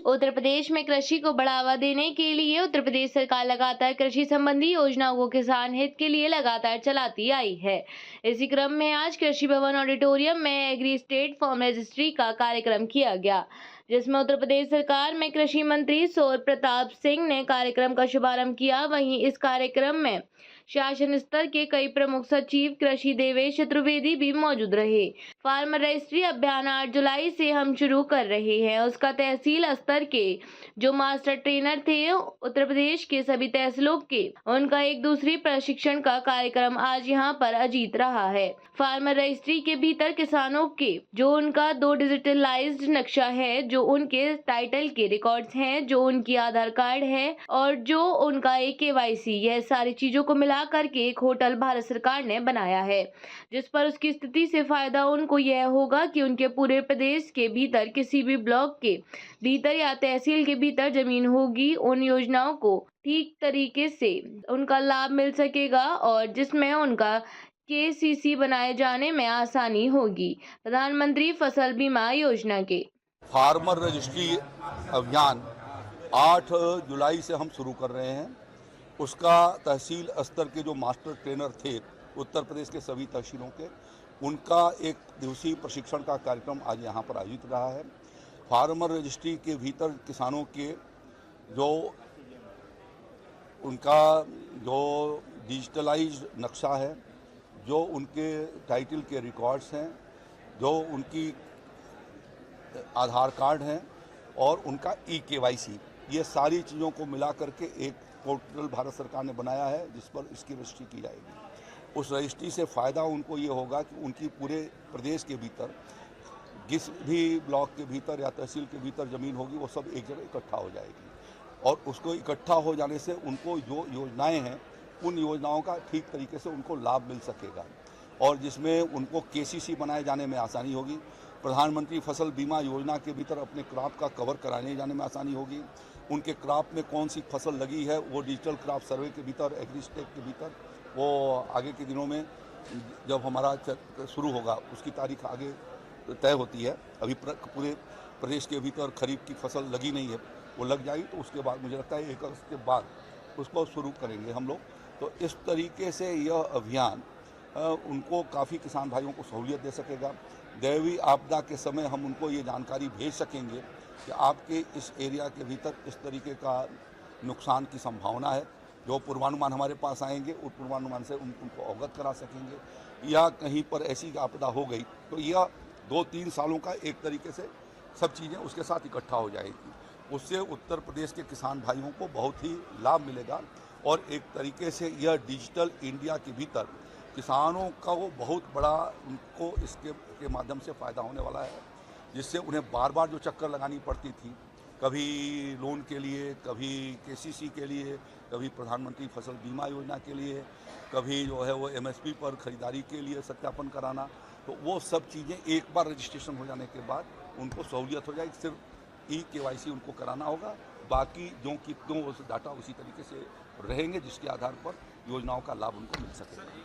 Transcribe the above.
उत्तर प्रदेश में कृषि को बढ़ावा देने के लिए उत्तर प्रदेश सरकार लगातार कृषि संबंधी योजनाओं को किसान हित के लिए लगातार चलाती आई है। इसी क्रम में आज कृषि भवन ऑडिटोरियम में एग्री स्टेट फार्म रजिस्ट्री का कार्यक्रम किया गया, जिसमें उत्तर प्रदेश सरकार में कृषि मंत्री सौर प्रताप सिंह ने कार्यक्रम का शुभारंभ किया। वहीं इस कार्यक्रम में शासन स्तर के कई प्रमुख सचिव कृषि देवेश चतुर्वेदी भी मौजूद रहे। फार्मर रजिस्ट्री अभियान 8 जुलाई से हम शुरू कर रहे हैं। उसका तहसील स्तर के जो मास्टर ट्रेनर थे उत्तर प्रदेश के सभी तहसीलों के, उनका एक दूसरी प्रशिक्षण का कार्यक्रम आज यहाँ पर अजीत रहा है। फार्मर रजिस्ट्री के भीतर किसानों के जो उनका 2 डिजिटलाइज्ड नक्शा है, जो उनके टाइटल के रिकॉर्ड्स हैं, जो उनकी आधार कार्ड है और जो उनका एक KYC, यह सारी चीजों को मिला करके एक होटल भारत सरकार ने बनाया है, जिस पर उसकी स्थिति से फायदा उनको यह होगा कि उनके पूरे प्रदेश के भीतर किसी भी ब्लॉक के भीतर या तहसील के भीतर जमीन होगी, उन योजनाओं को ठीक तरीके से उनका लाभ मिल सकेगा और जिसमें उनका KCC बनाए जाने में आसानी होगी। प्रधानमंत्री फसल बीमा योजना के फार्मर रजिस्ट्री अभियान 8 जुलाई से हम शुरू कर रहे हैं। उसका तहसील स्तर के जो मास्टर ट्रेनर थे उत्तर प्रदेश के सभी तहसीलों के, उनका एक दिवसीय प्रशिक्षण का कार्यक्रम आज यहाँ पर आयोजित रहा है। फार्मर रजिस्ट्री के भीतर किसानों के जो उनका जो डिजिटलाइज्ड नक्शा है, जो उनके टाइटल के रिकॉर्ड्स हैं, जो उनकी आधार कार्ड हैं और उनका KYC, ये सारी चीज़ों को मिला करके एक पोर्टल भारत सरकार ने बनाया है जिस पर इसकी रजिस्ट्री की जाएगी। उस रजिस्ट्री से फ़ायदा उनको ये होगा कि उनकी पूरे प्रदेश के भीतर जिस भी ब्लॉक के भीतर या तहसील के भीतर ज़मीन होगी वो सब एक जगह इकट्ठा हो जाएगी और उसको इकट्ठा हो जाने से उनको जो योजनाएं हैं उन योजनाओं का ठीक तरीके से उनको लाभ मिल सकेगा और जिसमें उनको KCC बनाए जाने में आसानी होगी। प्रधानमंत्री फसल बीमा योजना के भीतर अपने क्रॉप का कवर कराने जाने में आसानी होगी। उनके क्रॉप में कौन सी फसल लगी है वो डिजिटल क्रॉप सर्वे के भीतर, एग्री स्टेट के भीतर, वो आगे के दिनों में जब हमारा शुरू होगा उसकी तारीख आगे तय होती है। अभी पूरे प्रदेश के भीतर खरीफ की फसल लगी नहीं है, वो लग जाएगी तो उसके बाद मुझे लगता है 1 अगस्त के बाद उसको शुरू करेंगे हम लोग। तो इस तरीके से यह अभियान उनको काफ़ी किसान भाइयों को सहूलियत दे सकेगा। दैवीय आपदा के समय हम उनको ये जानकारी भेज सकेंगे कि आपके इस एरिया के भीतर इस तरीके का नुकसान की संभावना है। जो पूर्वानुमान हमारे पास आएंगे उस पूर्वानुमान से उनको अवगत करा सकेंगे। या कहीं पर ऐसी आपदा हो गई तो यह 2-3 सालों का एक तरीके से सब चीज़ें उसके साथ इकट्ठा हो जाएगी। उससे उत्तर प्रदेश के किसान भाइयों को बहुत ही लाभ मिलेगा और एक तरीके से यह डिजिटल इंडिया के भीतर किसानों का वो बहुत बड़ा उनको इसके माध्यम से फ़ायदा होने वाला है, जिससे उन्हें बार बार जो चक्कर लगानी पड़ती थी, कभी लोन के लिए, कभी KCC के लिए, कभी प्रधानमंत्री फसल बीमा योजना के लिए, कभी जो है वो MSP पर खरीदारी के लिए सत्यापन कराना, तो वो सब चीज़ें एक बार रजिस्ट्रेशन हो जाने के बाद उनको सहूलियत हो जाएगी। सिर्फ KYC उनको कराना होगा, बाकी जो कि डाटा उसी तरीके से रहेंगे जिसके आधार पर योजनाओं का लाभ उनको मिल सकेगा।